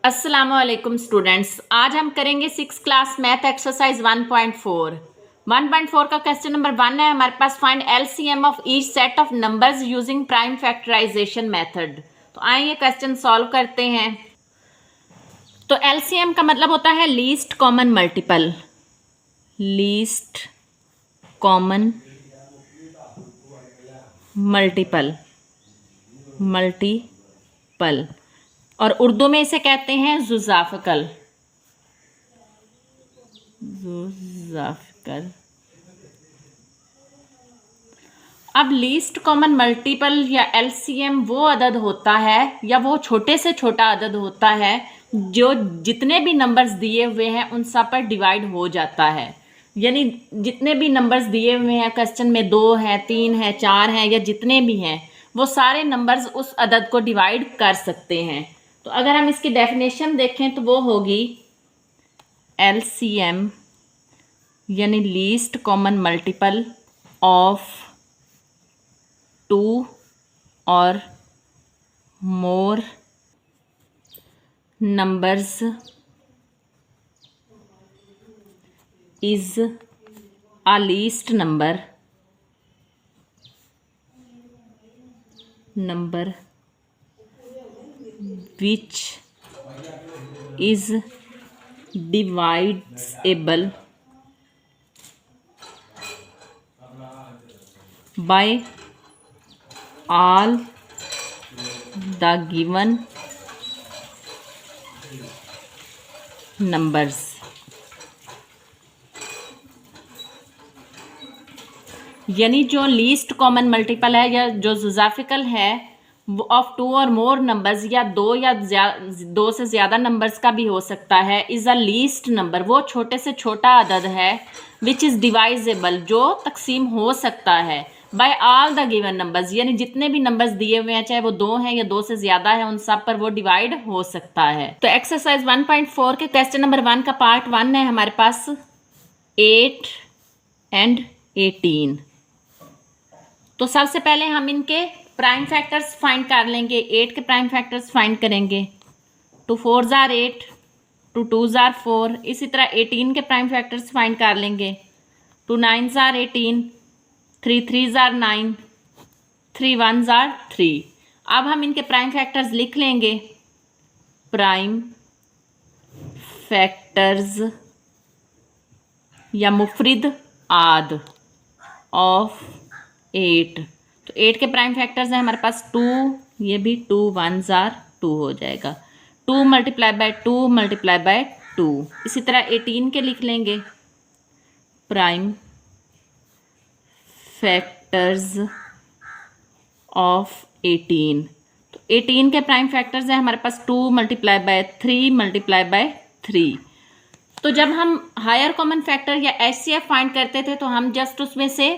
अस्सलामुअलैकुम स्टूडेंट्स, आज हम करेंगे 6 क्लास मैथ एक्सरसाइज 1.4। 1.4 का क्वेश्चन नंबर 1 है हमारे पास। Find LCM of each set of numbers using prime factorisation method. तो आइए क्वेश्चन सॉल्व करते हैं। तो एलसीएम का मतलब होता है least common multiple. Least common multiple multiple और उर्दू में इसे कहते हैं जुज़ाफ़िकल। जुज़ाफ़िकल। अब लीस्ट कॉमन मल्टीपल या एलसीएम वो अदद होता है या वो छोटे से छोटा अदद होता है जो जितने भी नंबर्स दिए हुए हैं उन सब पर डिवाइड हो जाता है। यानी जितने भी नंबर्स दिए हुए हैं क्वेश्चन में, 2 हैं, 3 हैं, 4 हैं या जितने भी हैं, वो सारे नंबर्स उस अदद को डिवाइड कर सकते हैं। तो अगर हम इसकी डेफिनेशन देखें तो वो होगी एलसीएम यानी लीस्ट कॉमन मल्टीपल ऑफ 2 और मोर numbers is a least number which is divisible by all the given numbers। यानी जो लीस्ट कॉमन मल्टीपल है या जो जुज़ाफ़िकल है ऑफ 2 और मोर नंबर्स या 2 से ज़्यादा नंबर्स का भी हो सकता है, इज़ अ लीस्ट नंबर, वो छोटे से छोटा अदद है विच इज़ डिवाइजेबल, जो तकसीम हो सकता है by all the given numbers, यानी जितने भी नंबर्स दिए हुए हैं चाहे वो 2 हैं या 2 से ज़्यादा है उन सब पर वो डिवाइड हो सकता है। तो एक्सरसाइज 1.4 के क्वेश्चन नंबर 1 का पार्ट 1 है हमारे पास 8 एंड 18। तो सबसे पहले हम इनके प्राइम फैक्टर्स फाइंड कर लेंगे। 8 के प्राइम फैक्टर्स फाइंड करेंगे। 2 4s are 8, 2 2s are 4। इसी तरह 18 के प्राइम फैक्टर्स फाइंड कर लेंगे। 2 9s are 18, 3 3s are 9, 3 1s are 3। अब हम इनके प्राइम फैक्टर्स लिख लेंगे। प्राइम फैक्टर्स या मुफरिद आद ऑफ 8। तो 8 के प्राइम फैक्टर्स हैं हमारे पास 2, ये भी 2 1s are 2 हो जाएगा। 2 मल्टीप्लाई बाय 2 मल्टीप्लाई बाय 2। इसी तरह 18 के लिख लेंगे। Prime factors of 18। तो 18 के प्राइम फैक्टर्स हैं हमारे पास 2 मल्टीप्लाई बाय 3 मल्टीप्लाई बाय 3। तो जब हम हायर कॉमन फैक्टर या एचसीएफ फाइंड करते थे तो हम जस्ट उसमें से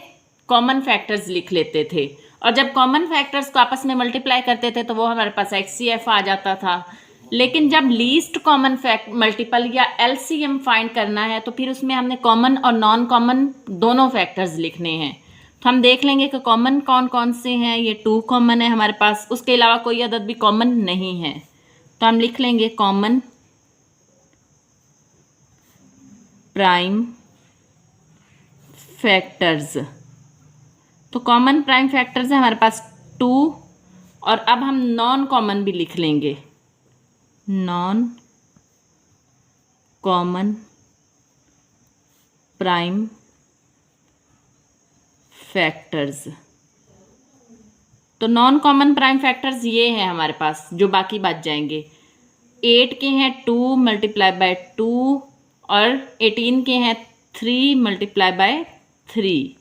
कॉमन फैक्टर्स लिख लेते थे, और जब कॉमन फैक्टर्स को आपस में मल्टीप्लाई करते थे तो वो हमारे पास एचसीएफ आ जाता था। लेकिन जब लीस्ट कॉमन मल्टीपल या एलसीएम फाइंड करना है तो फिर उसमें हमने कॉमन और नॉन कॉमन दोनों फैक्टर्स लिखने हैं। तो हम देख लेंगे कि कॉमन कौन कौन से हैं। ये 2 कॉमन है हमारे पास, उसके अलावा कोई अदद भी कॉमन नहीं है। तो हम लिख लेंगे कॉमन प्राइम फैक्टर्स। तो कॉमन प्राइम फैक्टर्स है हमारे पास 2, और अब हम नॉन कॉमन भी लिख लेंगे। Non common prime factors. तो नॉन कॉमन प्राइम फैक्टर्स ये हैं हमारे पास जो बाकी बच जाएंगे। 8 के हैं 2 मल्टीप्लाई बाय 2 और 18 के हैं 3 मल्टीप्लाई बाय 3।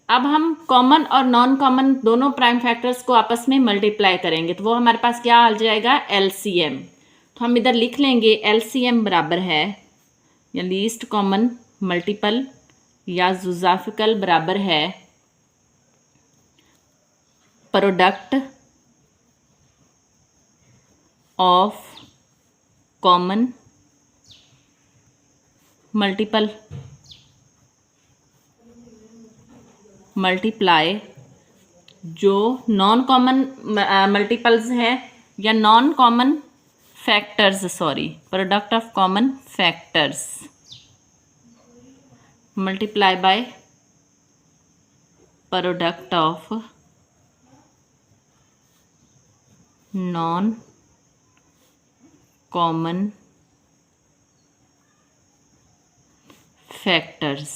अब हम कॉमन और नॉन कॉमन दोनों प्राइम फैक्टर्स को आपस में मल्टीप्लाई करेंगे तो वो हमारे पास क्या आ जाएगा, एलसीएम। तो हम इधर लिख लेंगे एलसीएम बराबर है या लीस्ट कॉमन मल्टीपल या जुज़ाफ़िकल बराबर है product of common multiple multiply जो नॉन कॉमन मल्टीपल्स हैं या non common factors, sorry, product of common factors multiply by product of non common factors.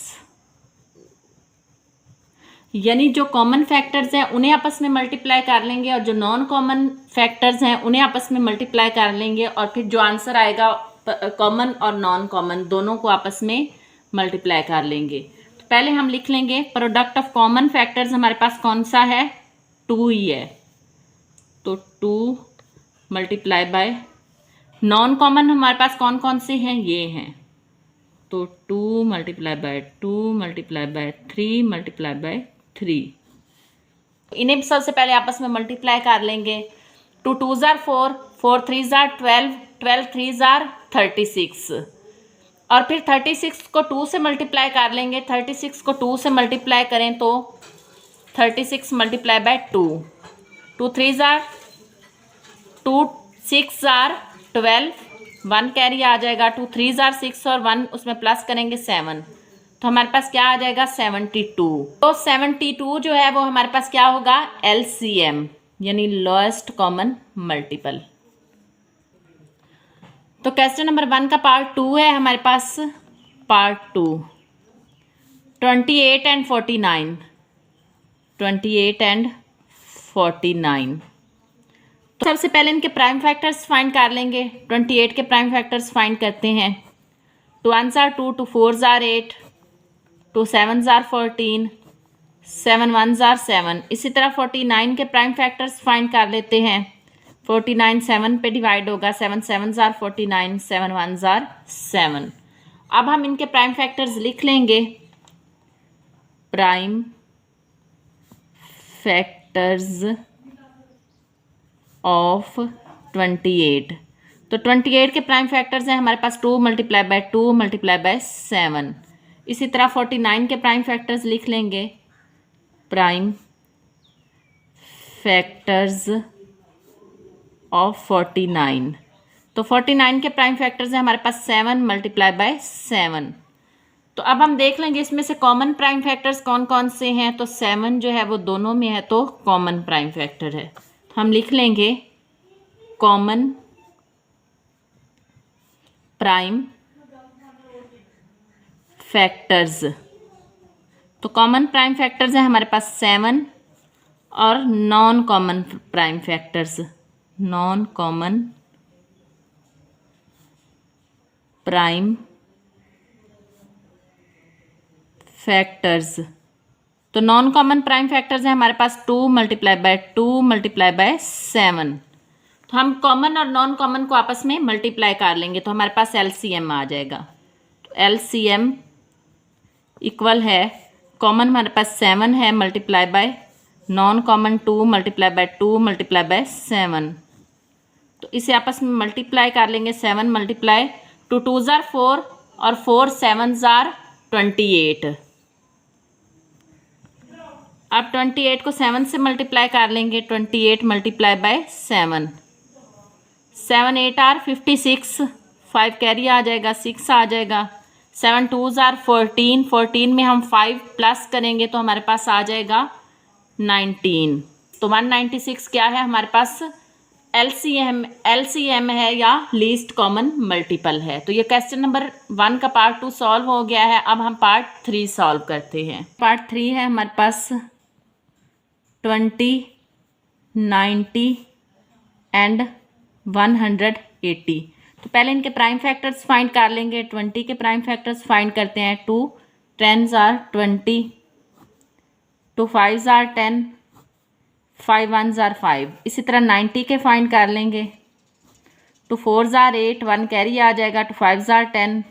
यानी जो कॉमन फैक्टर्स हैं उन्हें आपस में मल्टीप्लाई कर लेंगे और जो नॉन कॉमन फैक्टर्स हैं उन्हें आपस में मल्टीप्लाई कर लेंगे और फिर जो आंसर आएगा कॉमन और नॉन कॉमन दोनों को आपस में मल्टीप्लाई कर लेंगे। तो पहले हम लिख लेंगे प्रोडक्ट ऑफ कॉमन फैक्टर्स हमारे पास कौन सा है, 2 ही है, तो 2 मल्टीप्लाई बाय नॉन कॉमन हमारे पास कौन कौन से हैं, ये हैं, तो 2 multiply by 2 multiply by 3 multiply by 3। इन्हें सबसे पहले आपस में मल्टीप्लाई कर लेंगे। 2 2s are 4, 4 3s are 12, 12 3s are 36 और फिर 36 को 2 से मल्टीप्लाई कर लेंगे। 36 को 2 से मल्टीप्लाई करें तो 36 multiply by 2, 2 3s are 2 6 are 12, 1 carry आ जाएगा, 2 3s are 6 और 1 उसमें प्लस करेंगे 7, तो हमारे पास क्या आ जाएगा 72। तो 72 जो है वो हमारे पास क्या होगा, LCM यानी लोएस्ट कॉमन मल्टीपल। तो क्वेश्चन नंबर 1 का पार्ट 2 है हमारे पास, पार्ट 2 28 एंड 49, 28 एंड 49। तो सबसे पहले इनके प्राइम फैक्टर्स फाइंड कर लेंगे। 28 के प्राइम फैक्टर्स फाइंड करते हैं। 2 1s are 2, 2 4s are 8, 2 7s are 14, 7 1s are 7। इसी तरह 49 के प्राइम फैक्टर्स फाइंड कर लेते हैं। 49 7 पे डिवाइड होगा, 7 7s are 49, 7 1s are 7। अब हम इनके प्राइम फैक्टर्स लिख लेंगे। प्राइम फैक्टर्स ऑफ 28, तो 28 के प्राइम फैक्टर्स हैं हमारे पास 2 मल्टीप्लाई बाय 2 मल्टीप्लाई बाय 7। इसी तरह 49 के प्राइम फैक्टर्स लिख लेंगे। प्राइम फैक्टर्स ऑफ 49, तो 49 के प्राइम फैक्टर्स हैं हमारे पास 7 मल्टीप्लाई बाय 7। तो अब हम देख लेंगे इसमें से कॉमन प्राइम फैक्टर्स कौन कौन से हैं। तो 7 जो है वो दोनों में है तो कॉमन प्राइम फैक्टर है, हम लिख लेंगे कॉमन प्राइम फैक्टर्स। तो कॉमन प्राइम फैक्टर्स हैं हमारे पास 7 और non common prime factors, non common prime factors. तो नॉन कॉमन प्राइम फैक्टर्स हैं हमारे पास 2 मल्टीप्लाई बाय 2 मल्टीप्लाई बाय 7। तो हम कॉमन और नॉन कॉमन को आपस में मल्टीप्लाई कर लेंगे तो हमारे पास LCM आ जाएगा। तो LCM इक्वल है, कॉमन हमारे पास 7 है multiply by non common 2 multiply by 2 multiply by 7। तो इसे आपस में मल्टीप्लाई कर लेंगे। 7 मल्टीप्लाई 2 2s are 4 और 4 7s are 28। अब 28 को 7 से मल्टीप्लाई कर लेंगे। 28 मल्टीप्लाई बाय 7, 7 8 आर 56, 5 कैरी आ जाएगा, 6 आ जाएगा। 7 2s are 14, 14 में हम 5 प्लस करेंगे तो हमारे पास आ जाएगा 19। तो 196 क्या है हमारे पास, LCM है या लीस्ट कॉमन मल्टीपल है। तो ये क्वेश्चन नंबर 1 का पार्ट 2 सॉल्व हो गया है। अब हम पार्ट 3 सॉल्व करते हैं। पार्ट 3 है हमारे पास 20, 90 एंड 180। तो पहले इनके प्राइम फैक्टर्स फाइंड कर लेंगे। 20 के प्राइम फैक्टर्स फाइंड करते हैं। 2 10s are 20, 2 5s are 10, 5 1s are 5। इसी तरह 90 के फाइंड कर लेंगे। 2 4s are 8, 1 कैरी आ जाएगा। 2 5s are 10,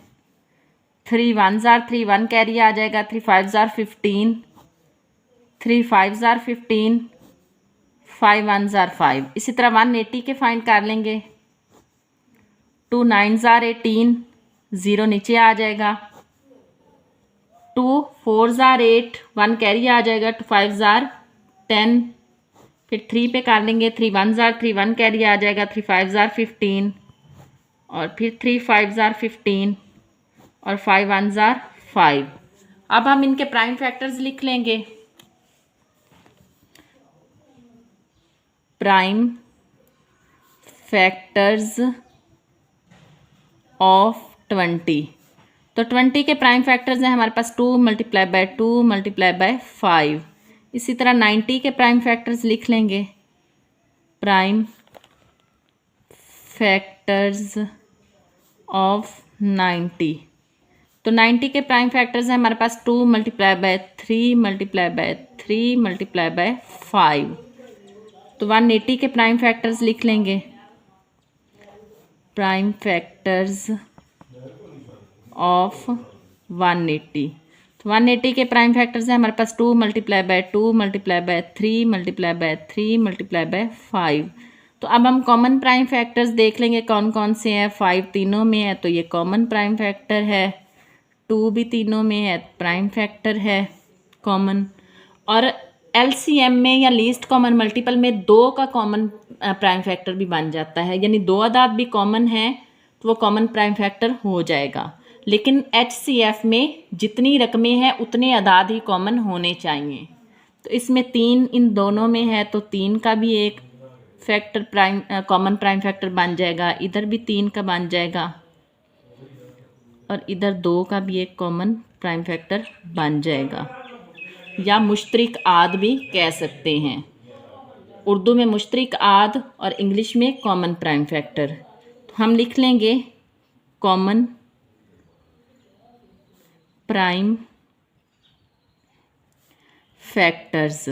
3 1s are 3, 1 carry आ जाएगा। 3 5s are 15, 3 5s are 15, 5 1s are 5। इसी तरह 180 के फाइंड कर लेंगे। 2 9s are 18, 0 नीचे आ जाएगा। 2 4s are 8, 1 कैरी आ जाएगा। 2 5s are 10, फिर 3 पे कर लेंगे। 3 1s are 3, 1 कैरी आ जाएगा। 3 5s are 15, और फिर 3 5 ज़ार 15 और 5 1 ज़ार 5। अब हम इनके प्राइम फैक्टर्स लिख लेंगे। प्राइम फैक्टर्स ऑफ 20, तो 20 के प्राइम फैक्टर्स हैं हमारे पास 2 मल्टीप्लाई बाय 2 मल्टीप्लाई बाय 5। इसी तरह 90 के प्राइम फैक्टर्स लिख लेंगे। प्राइम फैक्टर्स ऑफ 90, तो 90 के प्राइम फैक्टर्स हैं हमारे पास 2 multiply by 3 multiply by 3 multiply bye 5। तो 180 के प्राइम फैक्टर्स लिख लेंगे। प्राइम फैक्टर्स ऑफ 180, तो 180 के प्राइम फैक्टर्स हैं हमारे पास 2 multiply by 2 multiply by 3 multiply by 3 multiply bye 5। तो अब हम कॉमन प्राइम फैक्टर्स देख लेंगे कौन कौन से हैं। 5 तीनों में है तो ये कॉमन प्राइम फैक्टर है, 2 भी तीनों में है प्राइम फैक्टर है कॉमन, और एलसीएम में या लीस्ट कॉमन मल्टीपल में 2 का कॉमन प्राइम फैक्टर भी बन जाता है, यानी 2 अदाद भी कॉमन है तो वो कॉमन प्राइम फैक्टर हो जाएगा। लेकिन एचसीएफ में जितनी रकमें हैं उतने अदाद ही कॉमन होने चाहिए। तो इसमें 3 इन दोनों में है तो 3 का भी एक factor prime common prime factor बन जाएगा, इधर भी 3 का बन जाएगा और इधर 2 का भी एक कॉमन प्राइम फैक्टर बन जाएगा, या मुश्तरिक आद भी कह सकते हैं। उर्दू में मुश्तरिक आद और इंग्लिश में कॉमन प्राइम फैक्टर। तो हम लिख लेंगे कॉमन प्राइम फैक्टर्स।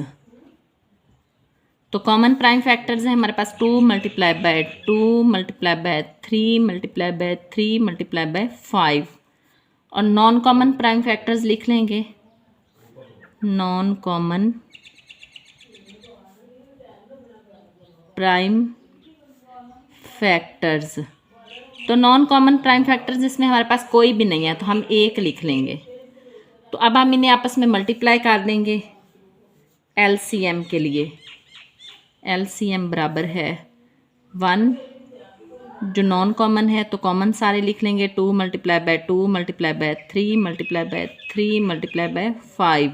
तो कॉमन प्राइम फैक्टर्स हैं हमारे पास 2 multiply by 2 multiply by 3 multiply by 3 multiply bye 5, और नॉन कॉमन प्राइम फैक्टर्स लिख लेंगे। नॉन कॉमन प्राइम फैक्टर्स, तो नॉन कॉमन प्राइम फैक्टर्स इसमें हमारे पास कोई भी नहीं है तो हम 1 लिख लेंगे। तो अब हम इन्हें आपस में मल्टीप्लाई कर देंगे एलसीएम के लिए। एलसीएम बराबर है 1, जो नॉन कॉमन है तो कॉमन सारे लिख लेंगे। 2 multiply by 2 multiply by 3 multiply by 3 multiply bye 5।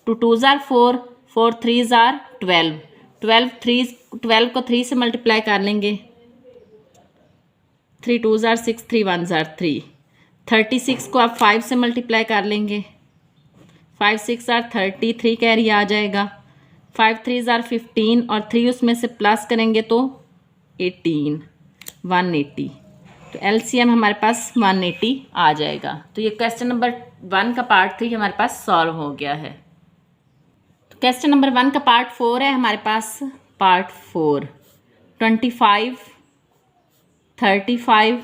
2 2 ज़ार 4, 4 3 ज़ार 12, 12 को 3 से मल्टीप्लाई कर लेंगे। 3 2 ज़ार 6, 3 1 ज़ार 3। 36 को आप 5 से मल्टीप्लाई कर लेंगे। 5 6 ज़ार 33 कैरी आ जाएगा। 5 3 ज़ार 15 और 3 उसमें से प्लस करेंगे तो 18, 180। तो एलसीएम हमारे पास 180 आ जाएगा। तो ये क्वेश्चन नंबर 1 का पार्ट 3 हमारे पास सॉल्व हो गया है। तो क्वेश्चन नंबर 1 का पार्ट 4 है हमारे पास। Part 4 25, 35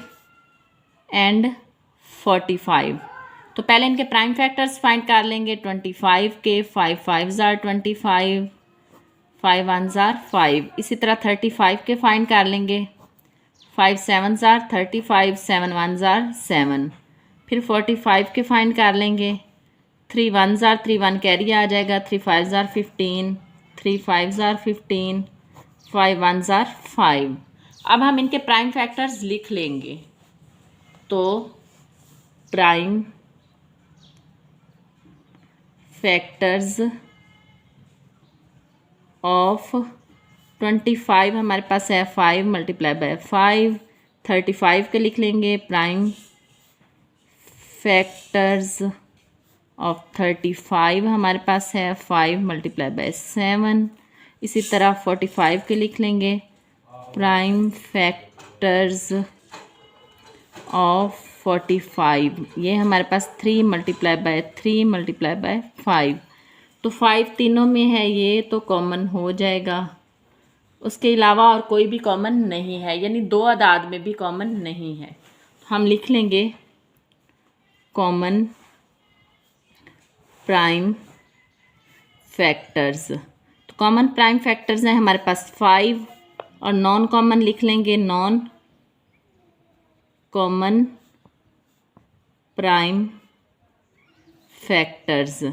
and 45। तो पहले इनके प्राइम फैक्टर्स फाइंड कर लेंगे। 25 के 5 5 ज़ार 25, 5 1 ज़ार 5। इसी तरह 35 के फाइंड कर लेंगे। 5 7 ज़ार 35, 7 1 ज़ार 7। फिर 45 के फाइंड कर लेंगे। 3 1 ज़ार 3 1 कैरी आ जाएगा। 3 5 ज़ार 15, 3 5 ज़ार 15, 5 1 ज़ार 5। अब हम इनके प्राइम फैक्टर्स लिख लेंगे। तो प्राइम फैक्टर्स ऑफ 25 हमारे पास है 5 मल्टीप्लाई बाय 5। 35 के लिख लेंगे। प्राइम फैक्टर्स ऑफ 35 हमारे पास है 5 मल्टीप्लाई बाय 7। इसी तरह 45 के लिख लेंगे। प्राइम फैक्टर्स ऑफ 45 ये हमारे पास 3 मल्टीप्लाई बाय 3 मल्टीप्लाई बाय 5। तो 5 तीनों में है, ये तो कॉमन हो जाएगा। उसके अलावा और कोई भी कॉमन नहीं है, यानी 2 अदाद में भी कॉमन नहीं है। हम लिख लेंगे कॉमन प्राइम फैक्टर्स। तो कॉमन प्राइम फैक्टर्स हैं हमारे पास 5, और नॉन कॉमन लिख लेंगे नॉन कॉमन प्राइम फैक्टर्स।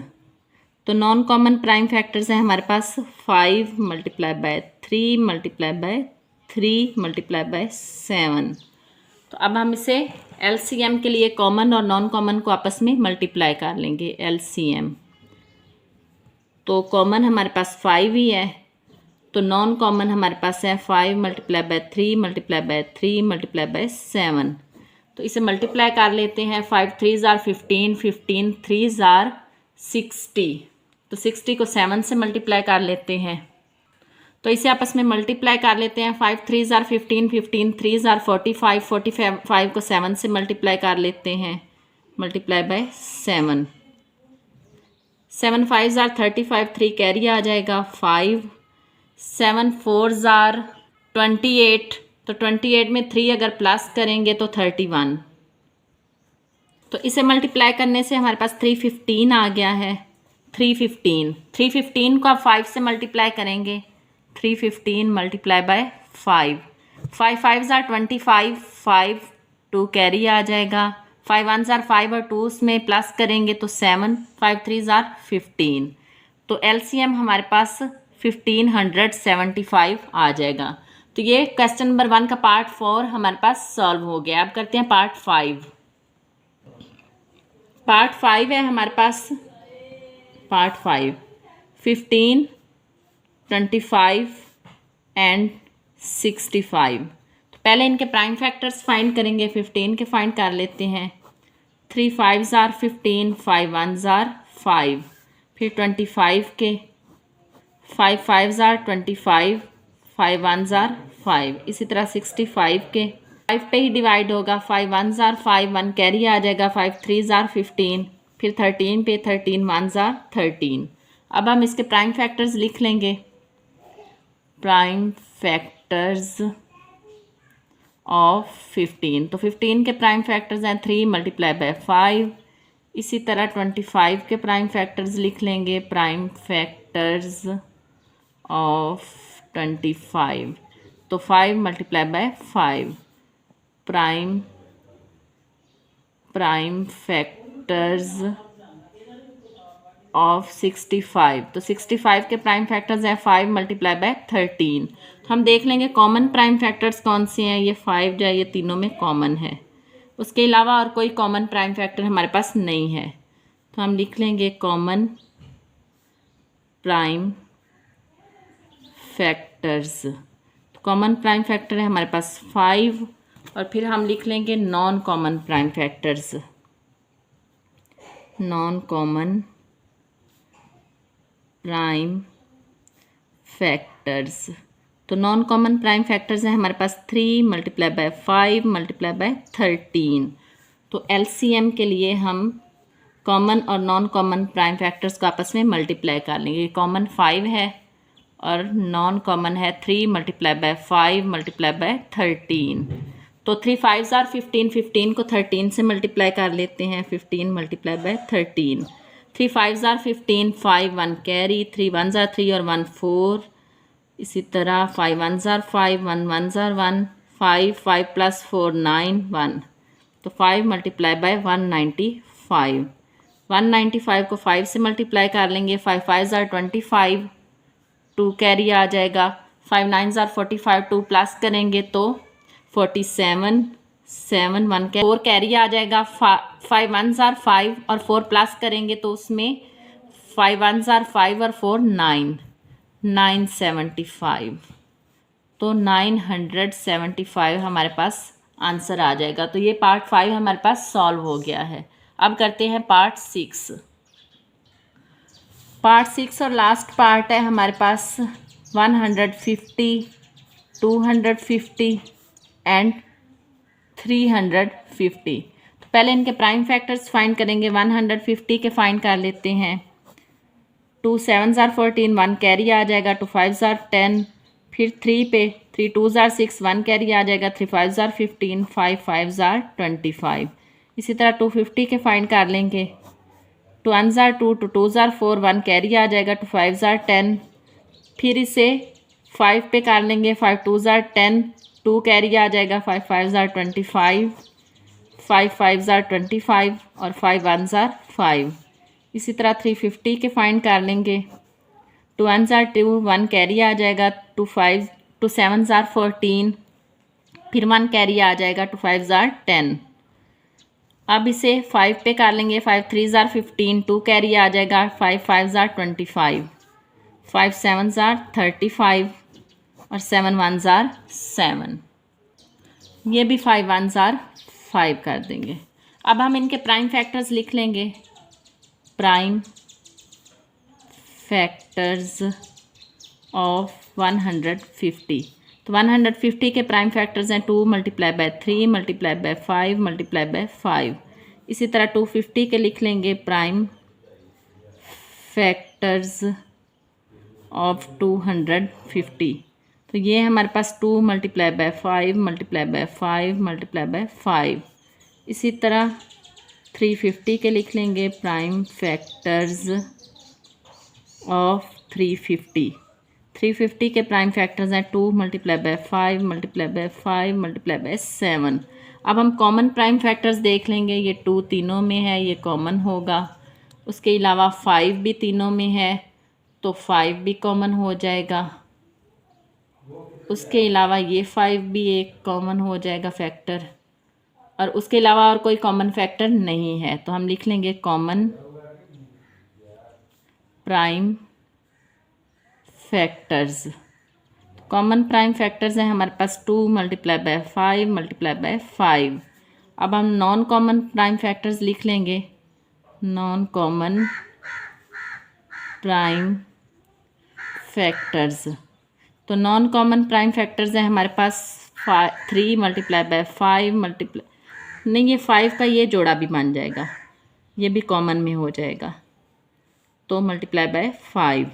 तो नॉन कॉमन प्राइम फैक्टर्स हैं हमारे पास 5 multiply by 3 multiply by 3 multiply by 7। तो अब हम इसे एलसीएम के लिए कॉमन और नॉन कॉमन को आपस में मल्टीप्लाई कर लेंगे। एलसीएम तो कॉमन हमारे पास 5 ही है, तो नॉन कॉमन हमारे पास है 5 multiply by 3 multiply by 3 multiply by 7। तो इसे मल्टीप्लाई कर लेते हैं। 5 3 जार 15, 15 3 जार 60, तो 60 को 7 से मल्टीप्लाई कर लेते हैं। तो इसे आपस में मल्टीप्लाई कर लेते हैं। 5 3 जार 15, 15 3 जार 45, 45 को 7 से मल्टीप्लाई कर लेते हैं, मल्टीप्लाई बाय 7। 7 5 जार 35, 3 कैरी आ जाएगा 5। 7 4 जार 28, तो 28 में 3 अगर प्लस करेंगे तो 31। तो इसे मल्टीप्लाई करने से हमारे पास 315 आ गया है। 315 को आप 5 से मल्टीप्लाई करेंगे। 315 मल्टीप्लाई बाय 5। 5 5 जार 25, 5 2 कैरी आ जाएगा। 5 1 जार 5 और 2 में प्लस करेंगे तो 7। 5 3 जार 15। तो एलसीएम हमारे पास 1575 आ जाएगा। तो ये क्वेश्चन नंबर 1 का पार्ट 4 हमारे पास सॉल्व हो गया। अब करते हैं पार्ट 5। पार्ट 5 है हमारे पास। Part 5 15 25 and 65। तो पहले इनके प्राइम फैक्टर्स फाइंड करेंगे। 15 के फाइंड कर लेते हैं। 3 5 जार 15, 5 1 जार 5। फिर 25 के 5 5 जार 25, 5 1 जार 5। इसी तरह 65 के 5 पे ही डिवाइड होगा। 5 1 जार 5, 1 कैरी आ जाएगा। 5 3 जार 15, फिर 13 पे 13 1 जार 13। अब हम इसके प्राइम फैक्टर्स लिख लेंगे। प्राइम फैक्टर्स ऑफ 15, तो 15 के प्राइम फैक्टर्स हैं 3 मल्टीप्लाई बाय 5। इसी तरह 25 के प्राइम फैक्टर्स लिख लेंगे। प्राइम फैक्टर्स ऑफ 25, तो 5 multiply by 5। Prime factors of 65, तो 65 के प्राइम फैक्टर्स हैं 5 मल्टीप्लाई बाय 13। तो हम देख लेंगे कॉमन प्राइम फैक्टर्स कौन से हैं। ये 5 जो है ये तीनों में कॉमन है, उसके अलावा और कोई कॉमन प्राइम फैक्टर हमारे पास नहीं है। तो हम लिख लेंगे कॉमन प्राइम फैक्टर्स। तो कॉमन प्राइम फैक्टर है हमारे पास 5, और फिर हम लिख लेंगे non common prime factors. Non common prime factors, तो नॉन कॉमन प्राइम फैक्टर्स हैं हमारे पास 3 मल्टीप्लाई बाय 5 मल्टीप्लाई बाय 13। तो एलसीएम के लिए हम कॉमन और नॉन कॉमन प्राइम फैक्टर्स को आपस में मल्टीप्लाई कर लेंगे। कॉमन 5 है और नॉन कॉमन है 3 मल्टीप्लाई बाय 5 मल्टीप्लाई बाय 13। तो 3 5 जार 15, 15 को 13 से मल्टीप्लाई कर लेते हैं। 15 multiply by 13। 3 5 jar 15, 5 1 carry, 3 1 jar 3 और 1 4। इसी तरह 5 1 जार 5, 1 1 जार 1, 5 5 प्लस 4 9 1। तो 5 मल्टीप्लाई बाय 195। 195 को 5 से मल्टीप्लाई कर लेंगे। 5 5 जार 25, 2 कैरी आ जाएगा। 5 9 जार 45, 2 प्लस करेंगे तो 47, 7 1 के 4 कैरी आ जाएगा। 5 1 जार 5 और 4 प्लस करेंगे तो उसमें 5 1 जार 5 और 4 9, 975। तो 975 हमारे पास आंसर आ जाएगा। तो ये पार्ट 5 हमारे पास सॉल्व हो गया है। अब करते हैं पार्ट 6। पार्ट 6 और लास्ट पार्ट है हमारे पास 150, 250 एंड 350। तो पहले इनके प्राइम फैक्टर्स फाइंड करेंगे। 150 के फाइंड कर लेते हैं। 2 7 जार 14, 1 कैरी आ जाएगा। 2 5 जार 10, फिर 3 पे 3 2 जार 6, 1 कैरी आ जाएगा। 3 5 जार 15, 5 5 जार 25। इसी तरह 250 के फाइंड कर लेंगे। 2 1 जार 2, 2 जार 4, 1 कैरी आ जाएगा। 2 5 जार 10, फिर इसे 5 पे कर लेंगे। 5 2 जार 10, 2 कैरी आ जाएगा। 5 5 जार 25, 5 5 जार 25 और 5 1 जार 5। इसी तरह 350 के फाइंड कर लेंगे। 2 1 जार 2, 1 कैरी आ जाएगा। 2 7 जार 14, फिर 1 कैरी आ जाएगा, 2 5 ज़ार 10। अब इसे 5 पे कर लेंगे, 5 3 ज़ार 15, 2 कैरी आ जाएगा, 5 5 ज़ार 25, 5 7 ज़ार 35 और 7 1 ज़ार 7। ये भी 5 1 ज़ार 5 कर देंगे। अब हम इनके प्राइम फैक्टर्स लिख लेंगे। प्राइम फैक्टर्स ऑफ 150, तो 150 के प्राइम फैक्टर्स हैं 2 multiply by 3 multiply bye 5 multiply by 5। इसी तरह 250 के लिख लेंगे प्राइम फैक्टर्स ऑफ 250, तो ये हमारे पास 2 multiply bye 5 multiply by 5 multiply by 5। इसी तरह 350 के लिख लेंगे प्राइम फैक्टर्स ऑफ 350। 350 के प्राइम फैक्टर्स हैं 2 multiply bye 5 multiply by 5 multiply by 7। अब हम कॉमन प्राइम फैक्टर्स देख लेंगे। ये 2 तीनों में है, ये कॉमन होगा। उसके अलावा 5 भी तीनों में है, तो 5 भी कॉमन हो जाएगा। उसके अलावा ये 5 भी एक कॉमन हो जाएगा फैक्टर, और उसके अलावा और कोई कॉमन फैक्टर नहीं है, तो हम लिख लेंगे common prime factors. Common prime factors हैं हमारे पास 2 मल्टीप्लाई बाय 5 मल्टीप्लाई बाय 5। अब हम नॉन कॉमन प्राइम फैक्टर्स लिख लेंगे। नॉन कॉमन प्राइम फैक्टर्स, तो नॉन कॉमन प्राइम फैक्टर्स हैं हमारे पास 3 मल्टीप्लाई बाय 5 मल्टीप्लाई, नहीं ये 5 का ये जोड़ा भी बन जाएगा, ये भी कॉमन में हो जाएगा, तो मल्टीप्लाई बाय 5।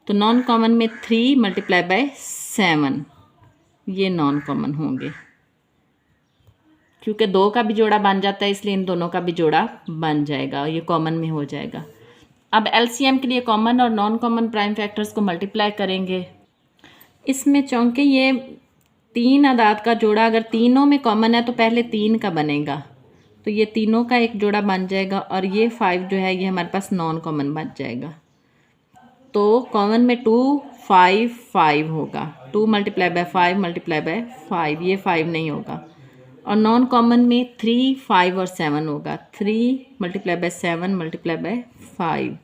तो नॉन कॉमन में 3 मल्टीप्लाई बाय 7, ये नॉन कॉमन होंगे। क्योंकि 2 का भी जोड़ा बन जाता है, इसलिए इन दोनों का भी जोड़ा बन जाएगा, ये कॉमन में हो जाएगा। अब एलसीएम के लिए कॉमन और नॉन कॉमन प्राइम फैक्टर्स को मल्टीप्लाई करेंगे। इसमें चूँकि ये 3 अदाद का जोड़ा अगर तीनों में कॉमन है तो पहले 3 का बनेगा, तो ये तीनों का एक जोड़ा बन जाएगा, और ये 5 जो है ये हमारे पास नॉन कॉमन बन जाएगा। तो कॉमन में 2 5 5 होगा, 2 मल्टीप्लाई बाय 5 मल्टीप्लाई बाय 5, ये 5 नहीं होगा। और नॉन कॉमन में 3 5 और 7 होगा, 3 मल्टीप्लाई बाय 7 मल्टीप्लाई बाय 5।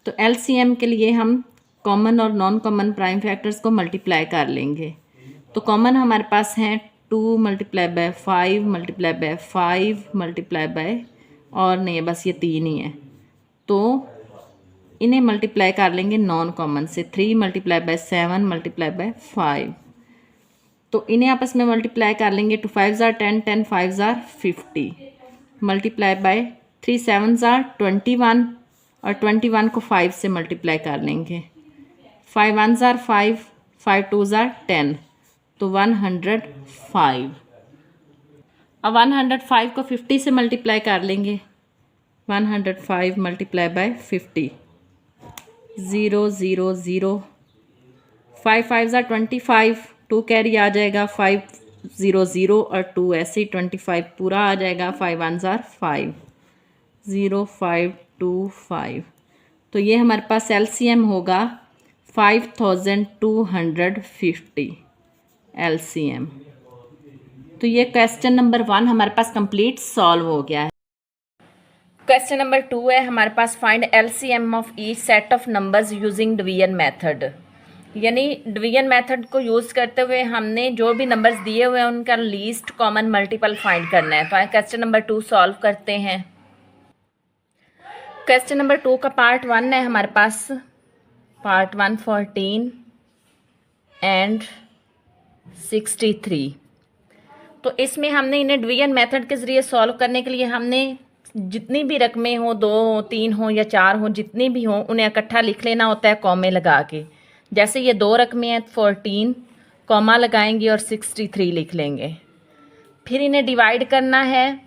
तो एलसीएम के लिए हम कॉमन और नॉन कॉमन प्राइम फैक्टर्स को मल्टीप्लाई कर लेंगे। तो कॉमन हमारे पास हैं 2 multiply bye 5 multiply by 5 multiply by, और नहीं बस ये 3 ही है, तो इन्हें मल्टीप्लाई कर लेंगे नॉन कॉमन से। 3 मल्टीप्लाई बाय 7 मल्टीप्लाई बाय 5, तो इन्हें आपस में मल्टीप्लाई कर लेंगे। 2 5 ज़ार 10, 10 5 ज़ार 50 मल्टीप्लाई बाय 3 7 ज़ार 21, और 21 को 5 से मल्टीप्लाई कर लेंगे। 5 1 ज़ार 5, 5 2 ज़ार 10, तो 105। अब 105 को 50 से मल्टीप्लाई कर लेंगे। 105 मल्टीप्लाई बाय 50, 0 0 0, 5 5 ज़ार 25, 2 कैरी आ जाएगा, 5 0 0 और 2 ऐसे ही 25 पूरा आ जाएगा। 5 1 ज़ार 5, 0 5 2 5, तो ये हमारे पास एलसीएम होगा 5250 एलसीएम। तो ये क्वेश्चन नंबर 1 हमारे पास कंप्लीट सॉल्व हो गया है। क्वेश्चन नंबर 2 है हमारे पास, find LCM of each set of numbers using division method. यानी डिवीजन मेथड को यूज़ करते हुए हमने जो भी नंबर्स दिए हुए हैं उनका लीस्ट कॉमन मल्टीपल फाइंड करना है। तो क्वेश्चन नंबर 2 सॉल्व करते हैं। क्वेश्चन नंबर 2 का पार्ट 1 है हमारे पास, पार्ट 1 14 एंड 63। तो इसमें हमने इन्हें डिवीजन मेथड के ज़रिए सॉल्व करने के लिए हमने जितनी भी रकमें हो, 2 हो 3 हो या 4 हो, जितनी भी हो उन्हें इकट्ठा लिख लेना होता है कॉमे लगा के। जैसे ये 2 रकमें हैं 14 कॉमा लगाएंगे और 63 लिख लेंगे। फिर इन्हें डिवाइड करना है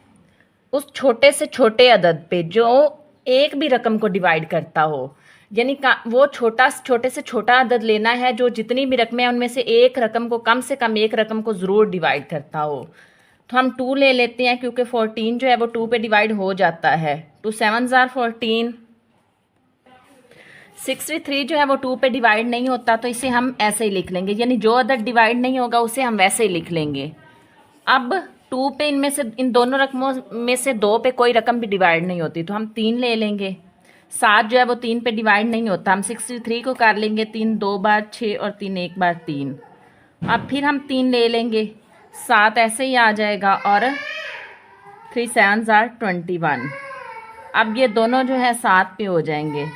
उस छोटे से छोटे अदद पे जो एक भी रकम को डिवाइड करता हो, यानी वो छोटे से छोटा अदद लेना है जो जितनी भी रकमें हैं उनमें से एक रकम को, कम से कम एक रकम को ज़रूर डिवाइड करता हो। तो हम 2 ले लेते हैं क्योंकि 14 जो है वो 2 पे डिवाइड हो जाता है। 2 7 ज़ार 14। 63 जो है वो 2 पे डिवाइड नहीं होता, तो इसे हम ऐसे ही लिख लेंगे, यानी जो अदद डिवाइड नहीं होगा उसे हम वैसे ही लिख लेंगे। अब 2 पे इनमें से, इन दोनों रकमों में से 2 पे कोई रकम भी डिवाइड नहीं होती, तो हम 3 ले लेंगे। 7 जो है वो 3 पे डिवाइड नहीं होता, हम 63 को कर लेंगे 3 2 बार 6 और 3 1 बार 3। अब फिर हम 3 ले लेंगे, 7 ऐसे ही आ जाएगा और 3 7 आर 21। अब ये दोनों जो है 7 पे हो जाएंगे,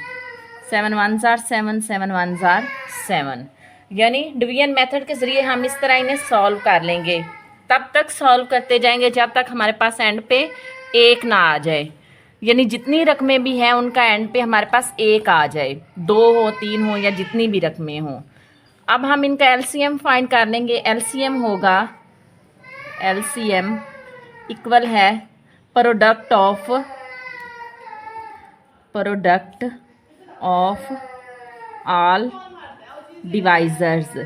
7 1 आर 7 7 1 आर 7। यानी डिवीजन मेथड के ज़रिए हम इस तरह इन्हें सॉल्व कर लेंगे। तब तक सॉल्व करते जाएंगे जब तक हमारे पास एंड पे 1 ना आ जाए, यानी जितनी रकमें भी हैं उनका एंड पे हमारे पास 1 आ जाए, 2 हो 3 हो या जितनी भी रकमें हों। अब हम इनका एलसीएम फाइंड कर लेंगे। एलसीएम होगा, एलसीएम इक्वल है प्रोडक्ट ऑफ ऑल डिवाइजर्स,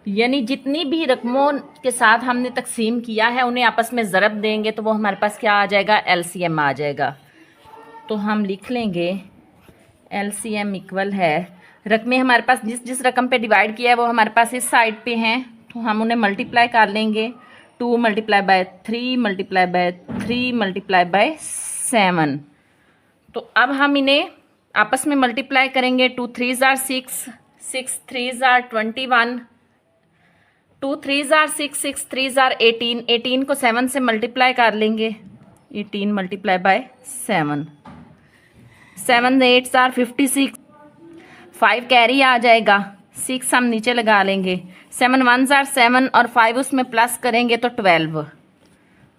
यानी जितनी भी रकमों के साथ हमने तकसीम किया है उन्हें आपस में ज़रब देंगे तो वो हमारे पास क्या आ जाएगा, एलसीएम आ जाएगा। तो हम लिख लेंगे एलसीएम इक्वल है, रकमें हमारे पास जिस रकम पे डिवाइड किया है वो हमारे पास इस साइड पे हैं, तो हम उन्हें मल्टीप्लाई कर लेंगे। 2 multiply by 3 multiply by 3 multiply by 7। तो अब हम इन्हें आपस में मल्टीप्लाई करेंगे। 2 3 आर 6, 6 3 आर 21, 2 3 आर 6, 6 3 आर 18, 18 को 7 से मल्टीप्लाई कर लेंगे, 18 मल्टीप्लाई बाय 7, 7 8 आर 56, 5 कैरी आ जाएगा, 6 हम नीचे लगा लेंगे, 7 1 आर 7 और 5 उसमें प्लस करेंगे तो 12,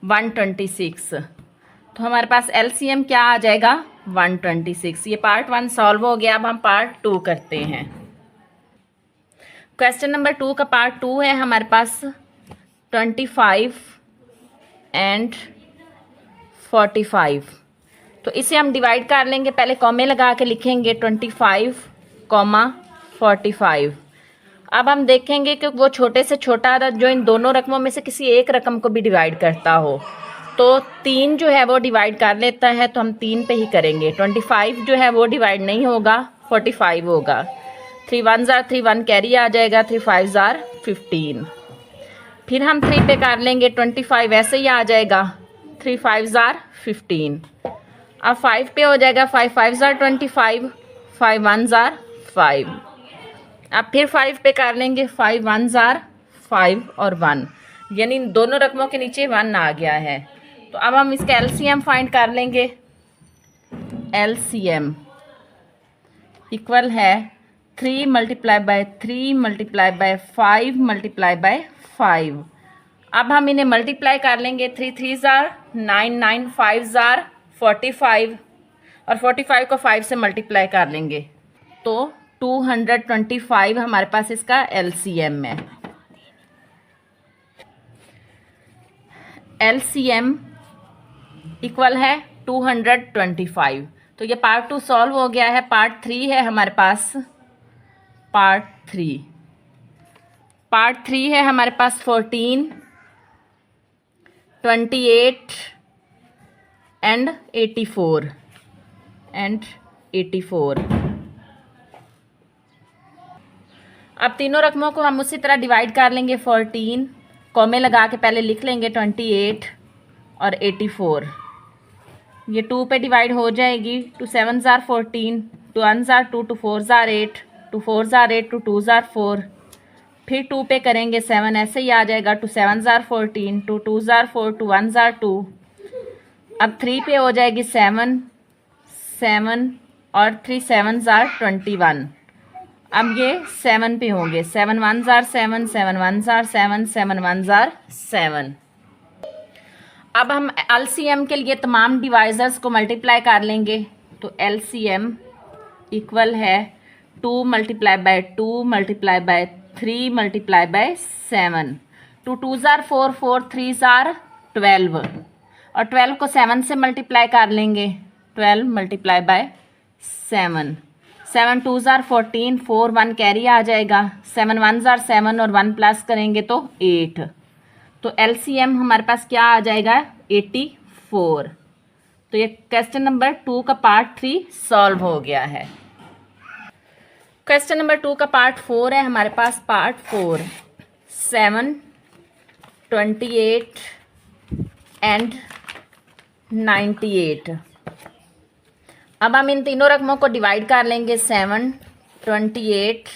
126। तो हमारे पास एलसीएम क्या आ जाएगा, 126। ये पार्ट 1 सॉल्व हो गया। अब हम पार्ट 2 करते हैं। क्वेश्चन नंबर 2 का पार्ट 2 है हमारे पास 25 एंड 45। तो इसे हम डिवाइड कर लेंगे, पहले कॉमे लगा के लिखेंगे 25, 45। अब हम देखेंगे कि वो छोटे से छोटा अदद जो इन दोनों रकमों में से किसी एक रकम को भी डिवाइड करता हो, तो 3 जो है वो डिवाइड कर लेता है, तो हम 3 पे ही करेंगे। 25 जो है वो डिवाइड नहीं होगा, 45 होगा। 3 1 आर 3, 1 कैरी आ जाएगा, 3 5 आर 15। फिर हम 3 पे कर लेंगे, 25 ऐसे ही आ जाएगा, 3 5 आर 15। अब 5 पे हो जाएगा, 5 5 आर 25, 5 1 आर 5। अब फिर 5 पे कर लेंगे, 5 1 आर 5 और 1, यानी दोनों रकमों के नीचे 1 आ गया है। तो अब हम इसका एलसीएम फाइंड कर लेंगे। एलसीएम इक्वल है 3 multiply by 3 multiply bye 5 multiply by 5। अब हम इन्हें मल्टीप्लाई कर लेंगे। 3 3 आर 9, 9 5 आर 45 और 45 को 5 से मल्टीप्लाई कर लेंगे तो 225 हमारे पास इसका एलसीएम है। एलसीएम इक्वल है 225। तो ये पार्ट 2 सॉल्व हो गया है। पार्ट 3 है हमारे पास, पार्ट 3 है हमारे पास 14, 28 एंड 84 अब तीनों रकमों को हम उसी तरह डिवाइड कर लेंगे। 14 कॉमे लगा के पहले लिख लेंगे, 28 और 84। ये 2 पे डिवाइड हो जाएगी। 2 7 are 14, 2 1 are 2, 2 4 are 8, 2 4 are 8, 2 2 are 4। फिर 2 पे करेंगे 7 ऐसे ही आ जाएगा। 2 7 आर 14, 2 2 आर 4, 2 1 आर 2। अब 3 पे हो जाएगी 7 7 और 3 7 आर 21। अब ये 7 पे होंगे। 7 1 आर 7, 7 1 आर 7, 7 1 आर 7। अब हम एलसीएम के लिए तमाम डिवाइजर्स को मल्टीप्लाई कर लेंगे। तो एलसीएम इक्वल है 2 multiply by 2 multiply by 3 multiply by 7। 2 2 are 4, 4 3 are 12 और 12 को 7 से मल्टीप्लाई कर लेंगे। 12 मल्टीप्लाई बाय 7, 7 2 आर 14, 4 1 कैरी आ जाएगा। 7 1 आर 7 और 1 प्लस करेंगे तो 8। तो एलसीएम हमारे पास क्या आ जाएगा, 84। तो ये क्वेश्चन नंबर 2 का पार्ट 3 सॉल्व हो गया है। क्वेश्चन नंबर 2 का पार्ट 4 है हमारे पास। Part 4 7, 28 and 98। अब हम इन तीनों रकमों को डिवाइड कर लेंगे। 7, 28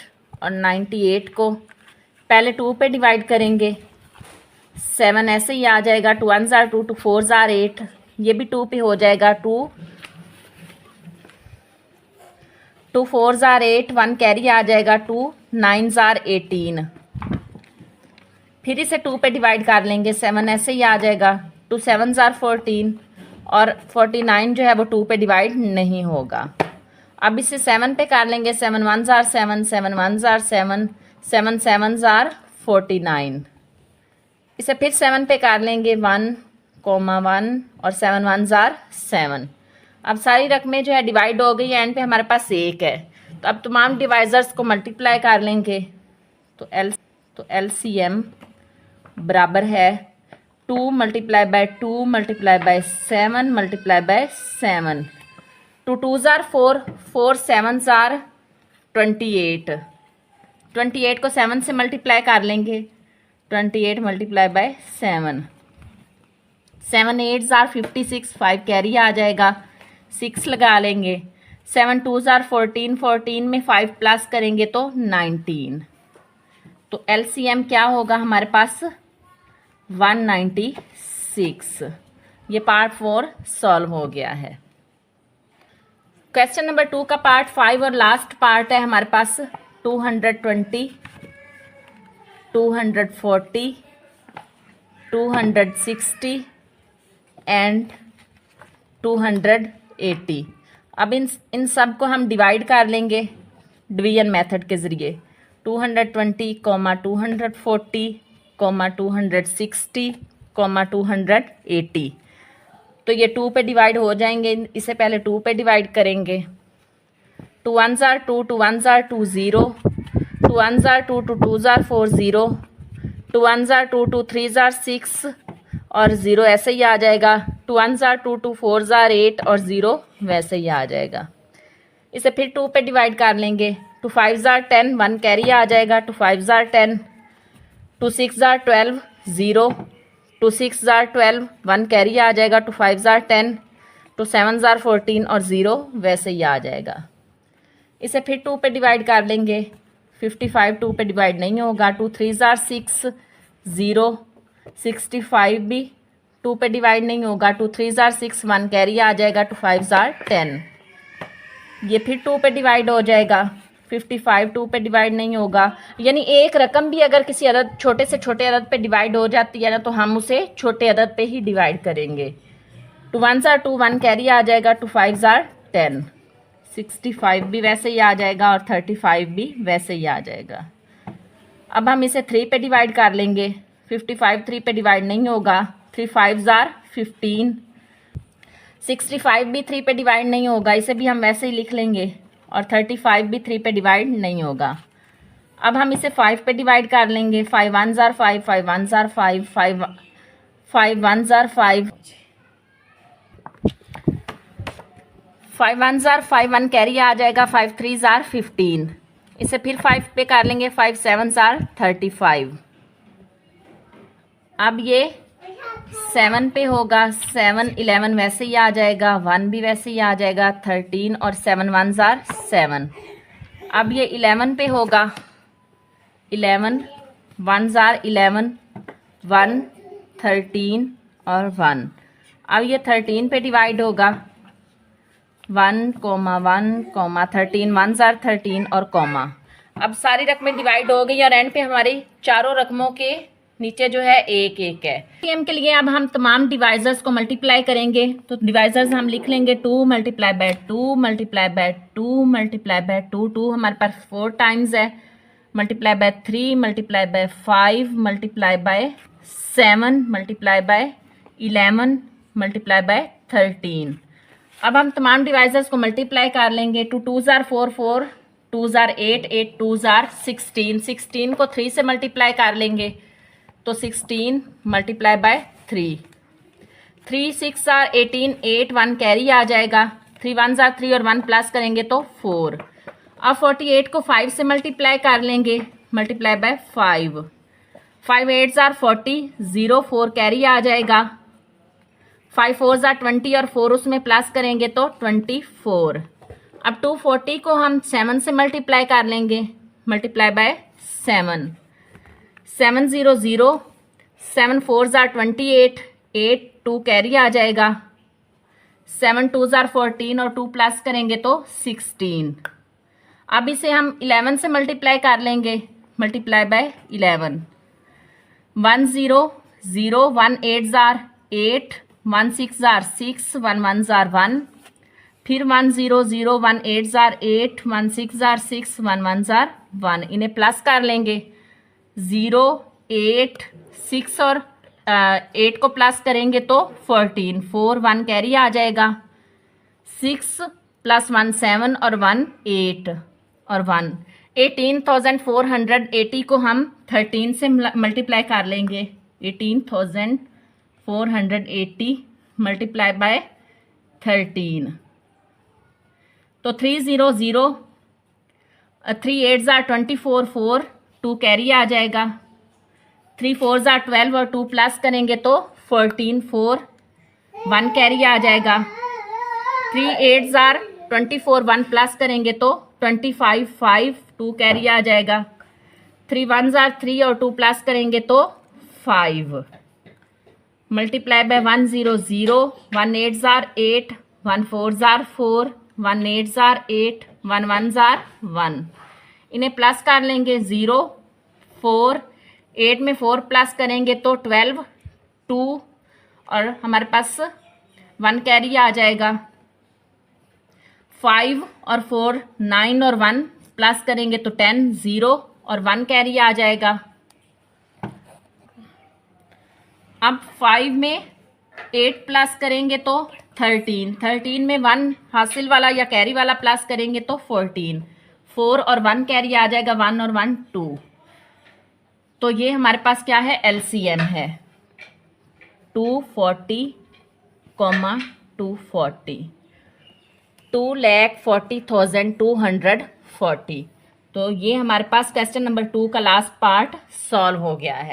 और 98 को पहले 2 पे डिवाइड करेंगे। 7 ऐसे ही आ जाएगा, 2 1 ज़ार 2, 2 4 ज़ार 8, ये भी 2 पे हो जाएगा। 2 4 ज़ार 8, 1 कैरी आ जाएगा। 2 9 ज़ार 18, फिर इसे 2 पे डिवाइड कर लेंगे। 7 ऐसे ही आ जाएगा। 2 7 ज़ार 14 और 49 जो है वो 2 पे डिवाइड नहीं होगा। अब इसे 7 पे कर लेंगे। 7 1 ज़ार 7, 7 1 ज़ार 7, 7 7 ज़ार 49। इसे फिर 7 पे कर लेंगे। 1, 1 और 7 1 ज़ार 7। अब सारी रकमें जो है डिवाइड हो गई है, एंड पे हमारे पास 1 है। तो अब तमाम डिवाइजर्स को मल्टीप्लाई कर लेंगे। तो LCM बराबर है 2 multiply by 2 multiply by 7 multiply by 7। 2 2 ज़ार 4, 4 7 ज़ार 28। 28 को 7 से मल्टीप्लाई कर लेंगे। 28 मल्टीप्लाई बाय 7। 7 8 ज़ार 56, 5 कैरी आ जाएगा। 6 लगा लेंगे। 7 2 ज़ार 14, 14 में 5 प्लस करेंगे तो 19। तो LCM क्या होगा हमारे पास? 196। ये पार्ट 4 सॉल्व हो गया है। क्वेश्चन नंबर 2 का पार्ट 5 और लास्ट पार्ट है हमारे पास 220, 240, 260 एंड 280। अब इन सब को हम डिवाइड कर लेंगे डिवीजन मेथड के ज़रिए। 220, 240, 260, 280। तो ये 2 पे डिवाइड हो जाएंगे। इसे पहले 2 पे डिवाइड करेंगे। 2 1 ज़ार 2, 2 1 ज़ार 2 0, 2 1 ज़ार 2, 2 2 ज़ार 4 0, 2 1 ज़ार 2, 2 3 ज़ार 6 और 0 ऐसे ही आ जाएगा। 2 1 ज़ार 2, 2 4 ज़ार 8 और 0 वैसे ही आ जाएगा। इसे फिर 2 पे डिवाइड कर लेंगे। 2 5 ज़ार 10, 1 कैरी आ जाएगा। 2 5 ज़ार 10, 2 6 ज़ार 12 0, 2 6 ज़ार 12, 1 कैरी आ जाएगा। 2 5 ज़ार 10, 2 7 ज़ार 14 और 0 वैसे ही आ जाएगा। इसे फिर 2 पे डिवाइड कर लेंगे। 55 2 पे डिवाइड नहीं होगा। 2 3 ज़ार 6 0, 65 भी 2 पे डिवाइड नहीं होगा। 2 3 ज़ार 6, 1 कैरी आ जाएगा। 2 5 ज़ार 10, ये फिर 2 पे डिवाइड हो जाएगा। 55 2 पे डिवाइड नहीं होगा। यानी एक रकम भी अगर किसी अदद छोटे से छोटे अदद पे डिवाइड हो जाती है ना, तो हम उसे छोटे अदद पे ही डिवाइड करेंगे। 2 1 ज़ार 2, 1 कैरी आ जाएगा। 2 5 ज़ार 10, 65 भी वैसे ही आ जाएगा और 35 भी वैसे ही आ जाएगा। अब हम इसे 3 पे डिवाइड कर लेंगे। 55 3 पे डिवाइड नहीं होगा। 3 5 ज़ार 15, 65 भी 3 पे डिवाइड नहीं होगा। इसे भी हम वैसे ही लिख लेंगे। और 35 भी 3 पे डिवाइड नहीं होगा। अब हम इसे 5 पे डिवाइड कर लेंगे। 5 1 ज़ार 5, 5 1 ज़ार 5, 5 1 ज़ार 5, 5 1 ज़ार 5, 1 कैरी आ जाएगा। 5 3 ज़ार 15, इसे फिर 5 पे कर लेंगे। 5 7 ज़ार 35। अब ये 7 पे होगा। 7 11 वैसे ही आ जाएगा। 1 भी वैसे ही आ जाएगा। 13 और 7 1 ज़ार 7। अब ये 11 पे होगा। 11 1 ज़ार 11, 1 13 और 1। अब ये 13 पे डिवाइड होगा। 1 1 13, 1 ज़ार 13 और कॉमा। अब सारी रकमें डिवाइड हो गई और एंड पे हमारी चारों रकमों के नीचे जो है 1 1 है। एम के लिए अब हम तमाम डिवाइजर्स को मल्टीप्लाई करेंगे। तो डिवाइजर्स हम लिख लेंगे 2 multiply by 2 multiply by 2 multiply by 2, 2 हमारे पास 4 टाइम्स है। Multiply by 3 multiply bye 5 multiply by 7 multiply by 11 multiply by 13। अब हम तमाम डिवाइजर्स को मल्टीप्लाई कर लेंगे। 2 2 ज़ार 4 4, 2 ज़ार 8 8, 2 ज़ार 16, 16 को 3 से मल्टीप्लाई कर लेंगे तो 16 मल्टीप्लाई बाय 3, 3 6 ज़ार 18, 8 1 कैरी आ जाएगा। 3 1 ज़ार 3 और 1 प्लस करेंगे तो 4। अब 48 को 5 से मल्टीप्लाई कर लेंगे। मल्टीप्लाई बाय 5, 5 8 जार 40, 0 4 कैरी आ जाएगा। 5 4 जार 20 और 4 उसमें प्लस करेंगे तो 24। अब 240 को हम 7 से मल्टीप्लाई कर लेंगे, मल्टीप्लाई बाय 7। 7 0 0, 7 4 जार 28, 8 2 कैरी आ जाएगा। 7 2 जार 14 और 2 प्लस करेंगे तो 16। अब इसे हम 11 से मल्टीप्लाई कर लेंगे, multiply by 11। 1 0 0, 1 8 jar 8, 1 6 jar 6, 1 1 jar 1, फिर 1 0 0, 1 8 जार 8, 1 6 जार 6, 1 1 जार 1। इन्हें प्लस कर लेंगे, 0 8 6 और 8 को प्लस करेंगे तो 14, 4 1 कैरी आ जाएगा। 6 प्लस 1 7 और 1 8 और 1 18,480 को हम 13 से मल्टीप्लाई कर लेंगे। 18,480 मल्टीप्लाई बाय 13 तो 3 0 0, 3 8 जार 24, 4 2 कैरी आ जाएगा। 3 4 जार 12 और 2 प्लस करेंगे तो 14, 4 1 कैरी आ जाएगा। 3 8 जार 24, 1 प्लस करेंगे तो 25, 5 2 कैरी आ जाएगा। 3 1 जार 3 और 2 प्लस करेंगे तो 5। Multiply by 1 0 0, 1 8 jar 8, 1 4 jar 4, 1 8 jar 8, 1 1 jar 1। इन्हें प्लस कर लेंगे, 0 4, 8 में 4 प्लस करेंगे तो 12, 2 और हमारे पास 1 कैरी आ जाएगा। 5 और 4 9 और 1 प्लस करेंगे तो 10, 0 और 1 कैरी आ जाएगा। अब 5 में 8 प्लस करेंगे तो 13, 13 में 1 हासिल वाला या कैरी वाला प्लस करेंगे तो 14, 4 और 1 कैरी आ जाएगा, 1 और 1 2। तो ये हमारे पास क्या है, एलसीएम है 240, 240, 2,40,240। तो ये हमारे पास क्वेश्चन नंबर 2 का लास्ट पार्ट सॉल्व हो गया है।